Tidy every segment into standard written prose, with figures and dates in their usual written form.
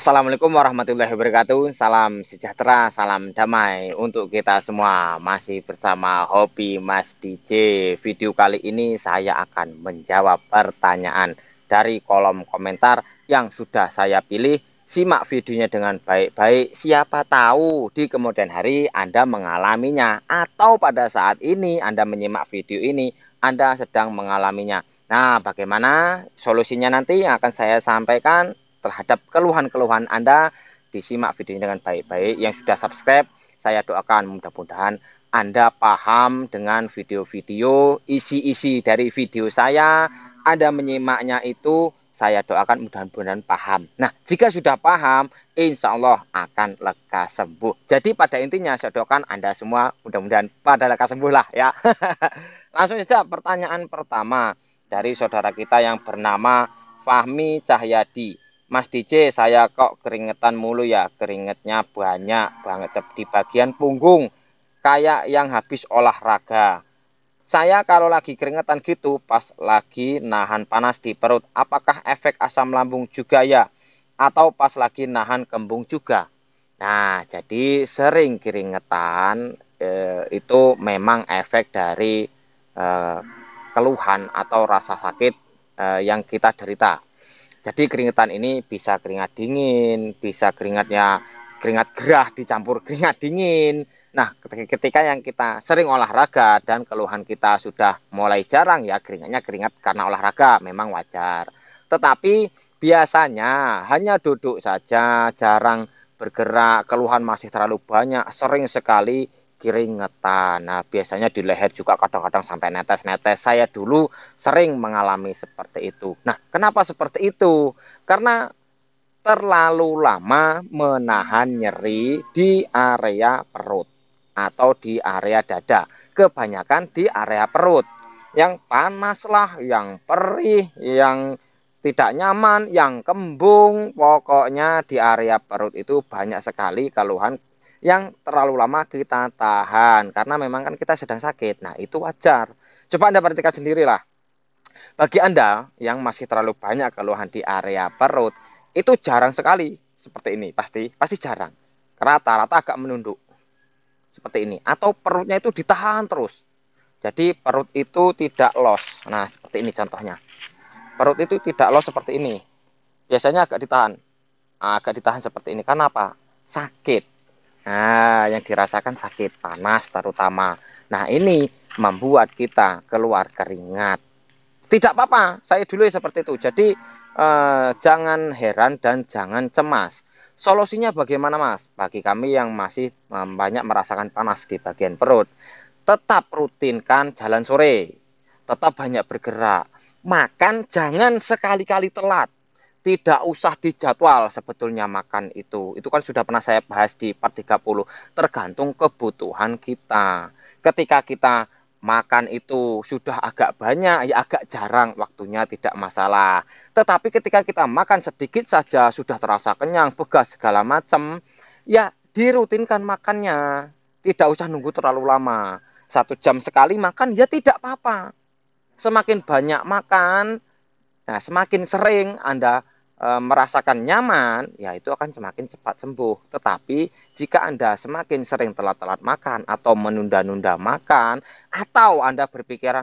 Assalamualaikum warahmatullahi wabarakatuh. Salam sejahtera, salam damai untuk kita semua. Masih bersama Hobi Mas DJ. Video kali ini saya akan menjawab pertanyaan dari kolom komentar yang sudah saya pilih. Simak videonya dengan baik-baik. Siapa tahu di kemudian hari Anda mengalaminya, atau pada saat ini Anda menyimak video ini Anda sedang mengalaminya. Nah, bagaimana solusinya nanti yang akan saya sampaikan terhadap keluhan-keluhan Anda. Disimak videonya dengan baik-baik. Yang sudah subscribe, saya doakan mudah-mudahan Anda paham dengan video-video, isi-isi dari video saya. Anda menyimaknya itu, saya doakan mudah-mudahan paham. Nah, jika sudah paham, insya Allah akan lekas sembuh. Jadi pada intinya saya doakan Anda semua mudah-mudahan pada lekas sembuh lah ya. Langsung saja pertanyaan pertama dari saudara kita yang bernama Fahmi Cahyadi. Mas DJ, saya kok keringetan mulu ya, keringetnya banyak banget di bagian punggung, kayak yang habis olahraga. Saya kalau lagi keringetan gitu, pas lagi nahan panas di perut, apakah efek asam lambung juga ya? Atau pas lagi nahan kembung juga? Nah, jadi sering keringetan itu memang efek dari eh, keluhan atau rasa sakit yang kita derita. Jadi keringetan ini bisa keringat dingin, bisa keringat gerah dicampur keringat dingin. Nah, ketika yang kita sering olahraga dan keluhan kita sudah mulai jarang ya keringatnya keringat karena olahraga memang wajar. Tetapi biasanya hanya duduk saja, jarang bergerak, keluhan masih terlalu banyak, sering sekali keringetan. Nah, biasanya di leher juga kadang-kadang sampai netes-netes. Saya dulu sering mengalami seperti itu. Nah, kenapa seperti itu? Karena terlalu lama menahan nyeri di area perut atau di area dada. Kebanyakan di area perut. Yang panas lah, yang perih, yang tidak nyaman, yang kembung. Pokoknya di area perut itu banyak sekali keluhan yang terlalu lama kita tahan. Karena memang kan kita sedang sakit. Nah, itu wajar. Coba Anda perhatikan sendirilah. Bagi Anda yang masih terlalu banyak keluhan di area perut, itu jarang sekali seperti ini, pasti jarang. Rata-rata agak menunduk seperti ini, atau perutnya itu ditahan terus. Jadi perut itu tidak los. Nah, seperti ini contohnya. Perut itu tidak los seperti ini. Biasanya agak ditahan seperti ini. Karena apa? Sakit. Nah, yang dirasakan sakit, panas terutama. Nah, ini membuat kita keluar keringat. Tidak apa-apa, saya dulu seperti itu. Jadi jangan heran dan jangan cemas. Solusinya bagaimana Mas? Bagi kami yang masih banyak merasakan panas di bagian perut, tetap rutinkan jalan sore, tetap banyak bergerak. Makan jangan sekali-kali telat. Tidak usah dijadwal sebetulnya makan itu. Itu kan sudah pernah saya bahas di part 30. Tergantung kebutuhan kita. Ketika kita makan itu sudah agak banyak, ya agak jarang waktunya tidak masalah. Tetapi ketika kita makan sedikit saja sudah terasa kenyang, begas segala macam, ya dirutinkan makannya. Tidak usah nunggu terlalu lama. 1 jam sekali makan ya tidak apa-apa. Semakin banyak makan, nah semakin sering Anda merasakan nyaman, ya itu akan semakin cepat sembuh. Tetapi jika Anda semakin sering telat-telat makan atau menunda-nunda makan, atau Anda berpikiran,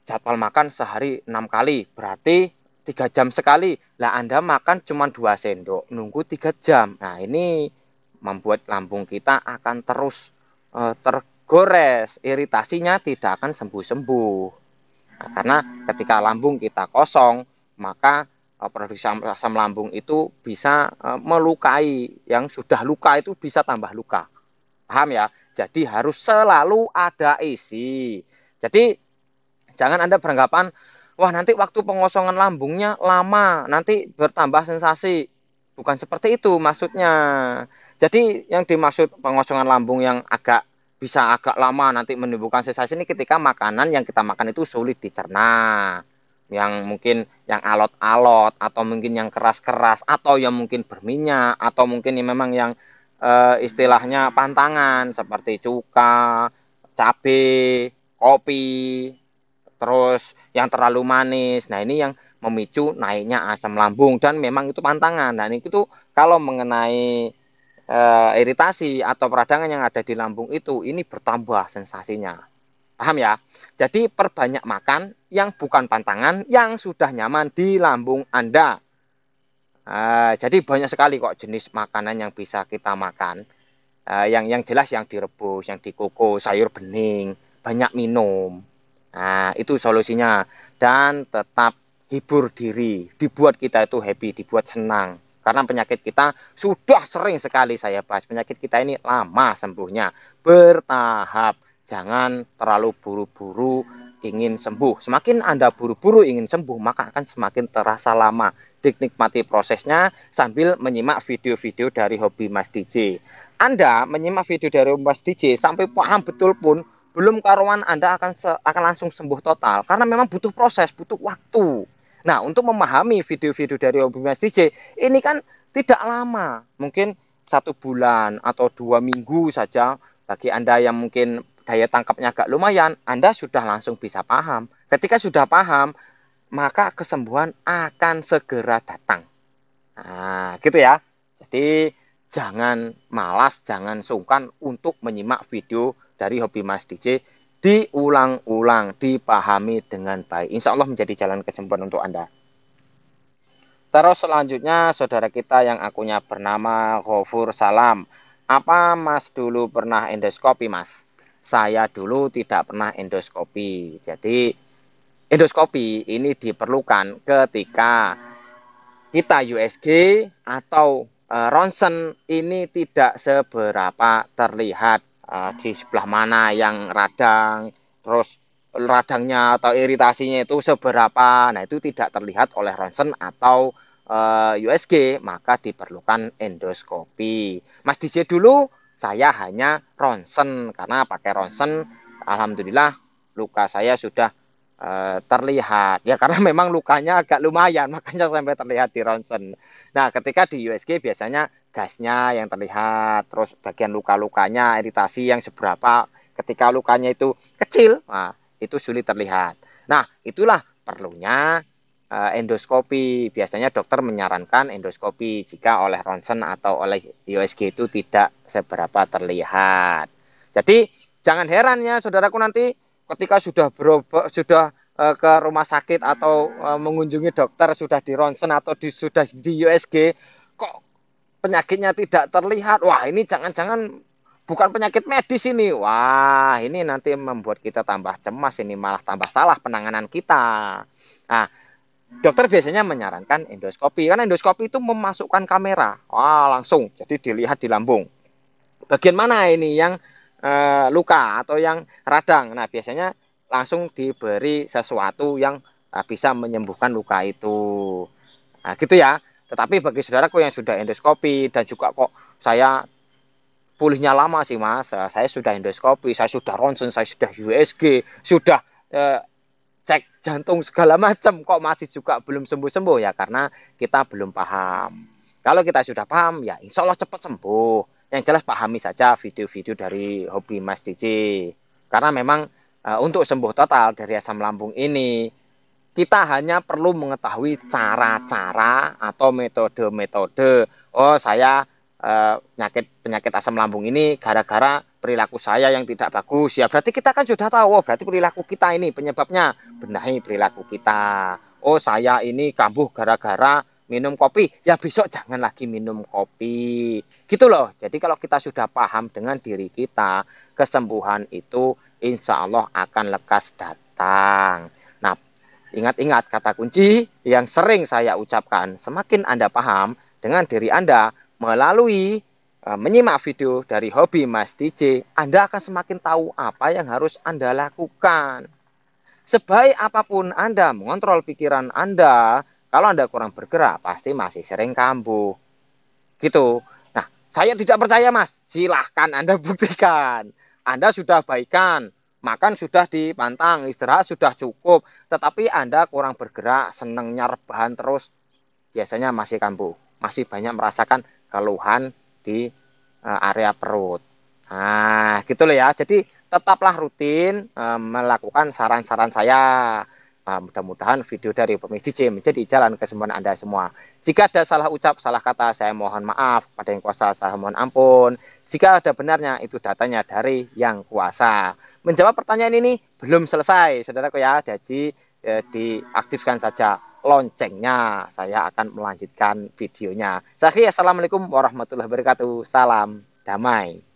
jadwal makan sehari 6 kali, berarti 3 jam sekali. Lah Anda makan cuma 2 sendok, nunggu 3 jam. Nah ini membuat lambung kita akan terus tergores, iritasinya tidak akan sembuh-sembuh. Nah, karena ketika lambung kita kosong, maka produksi asam lambung itu bisa melukai, yang sudah luka itu bisa tambah luka. Paham ya? Jadi harus selalu ada isi. Jadi jangan Anda beranggapan, wah nanti waktu pengosongan lambungnya lama, nanti bertambah sensasi. Bukan seperti itu maksudnya. Jadi yang dimaksud pengosongan lambung yang bisa agak lama nanti menimbulkan sensasi ini ketika makanan yang kita makan itu sulit dicerna, yang mungkin yang alot-alot atau mungkin yang keras-keras atau yang mungkin berminyak atau mungkin yang memang yang istilahnya pantangan seperti cuka, cabai, kopi, terus yang terlalu manis. Nah, ini yang memicu naiknya asam lambung dan memang itu pantangan. Dan itu kalau mengenai iritasi atau peradangan yang ada di lambung itu ini bertambah sensasinya. Paham ya? Jadi perbanyak makan yang bukan pantangan yang sudah nyaman di lambung Anda. Jadi banyak sekali kok jenis makanan yang bisa kita makan. Yang jelas yang direbus, yang dikukus, sayur bening, banyak minum. Nah, itu solusinya. Dan tetap hibur diri, dibuat kita itu happy, dibuat senang. Karena penyakit kita sudah sering sekali saya bahas. Penyakit kita ini lama sembuhnya, bertahap. Jangan terlalu buru-buru ingin sembuh. Semakin Anda buru-buru ingin sembuh, maka akan semakin terasa lama. Dinikmati prosesnya sambil menyimak video-video dari Hobi Mas DJ. Anda menyimak video dari Mas DJ sampai paham betul pun belum karuan Anda akan langsung sembuh total karena memang butuh proses, butuh waktu. Nah, untuk memahami video-video dari Hobi Mas DJ ini kan tidak lama, mungkin 1 bulan atau 2 minggu saja. Bagi Anda yang mungkin daya tangkapnya agak lumayan, Anda sudah langsung bisa paham. Ketika sudah paham, maka kesembuhan akan segera datang. Nah, gitu ya. Jadi jangan malas, jangan sungkan untuk menyimak video dari Hobi Mas DJ. Diulang-ulang, dipahami dengan baik. Insya Allah menjadi jalan kesembuhan untuk Anda. Terus selanjutnya saudara kita yang akunnya bernama Ghafur Salam. Apa Mas dulu pernah endoskopi, Mas? Saya dulu tidak pernah endoskopi. Jadi endoskopi ini diperlukan ketika kita USG atau ronsen ini tidak seberapa terlihat di sebelah mana yang radang, terus radangnya atau iritasinya itu seberapa. Nah, itu tidak terlihat oleh ronsen atau USG, maka diperlukan endoskopi. Mas DJ dulu saya hanya ronsen karena pakai ronsen alhamdulillah luka saya sudah terlihat ya karena memang lukanya agak lumayan makanya sampai terlihat di ronsen. Nah, ketika di USG biasanya gasnya yang terlihat, terus bagian luka-lukanya iritasi yang seberapa, ketika lukanya itu kecil, nah, itu sulit terlihat. Nah, itulah perlunya endoskopi. Biasanya dokter menyarankan endoskopi jika oleh ronsen atau oleh USG itu tidak seberapa terlihat. Jadi jangan heran ya saudaraku nanti ketika sudah ke rumah sakit atau mengunjungi dokter sudah di ronsen atau sudah di USG kok penyakitnya tidak terlihat. Wah, ini jangan-jangan bukan penyakit medis ini. Wah, ini nanti membuat kita tambah cemas, ini malah tambah salah penanganan kita. Nah, dokter biasanya menyarankan endoskopi karena endoskopi itu memasukkan kamera. Wah, langsung jadi dilihat di lambung. Bagian mana ini yang luka atau yang radang. Nah, biasanya langsung diberi sesuatu yang bisa menyembuhkan luka itu. Nah, gitu ya. Tetapi bagi saudaraku yang sudah endoskopi dan juga kok saya pulihnya lama sih Mas, saya sudah endoskopi, saya sudah ronsen, saya sudah USG, sudah cek jantung segala macam, kok masih juga belum sembuh-sembuh ya karena kita belum paham. Kalau kita sudah paham ya insya Allah cepat sembuh. Yang jelas pahami saja video-video dari Hobi Mas DJ. Karena memang untuk sembuh total dari asam lambung ini, kita hanya perlu mengetahui cara-cara atau metode-metode. Oh, saya penyakit asam lambung ini gara-gara perilaku saya yang tidak bagus. Ya, berarti kita kan sudah tahu, oh, berarti perilaku kita ini penyebabnya. Benahi perilaku kita. Oh, saya ini kambuh gara-gara minum kopi, ya besok jangan lagi minum kopi. Gitu loh. Jadi kalau kita sudah paham dengan diri kita, kesembuhan itu insya Allah akan lekas datang. Nah, ingat-ingat kata kunci yang sering saya ucapkan, semakin Anda paham dengan diri Anda melalui menyimak video dari Hobi Mas DJ, Anda akan semakin tahu apa yang harus Anda lakukan. Sebaik apapun Anda mengontrol pikiran Anda, kalau Anda kurang bergerak, pasti masih sering kambuh. Gitu. Nah, saya tidak percaya, Mas. Silahkan Anda buktikan. Anda sudah baikan, makan sudah dipantang, istirahat sudah cukup. Tetapi Anda kurang bergerak, senengnya rebahan terus, biasanya masih kambuh. Masih banyak merasakan keluhan di area perut. Nah, gitu loh ya. Jadi, tetaplah rutin melakukan saran-saran saya. Mudah-mudahan video dari Pemis DJ menjadi jalan kesembuhan Anda semua. Jika ada salah ucap, salah kata, saya mohon maaf. Pada yang kuasa, saya mohon ampun. Jika ada benarnya, itu datanya dari yang kuasa. Menjawab pertanyaan ini belum selesai, saudaraku ya. Jadi diaktifkan saja loncengnya. Saya akan melanjutkan videonya. Saya akhiri, assalamualaikum warahmatullahi wabarakatuh. Salam damai.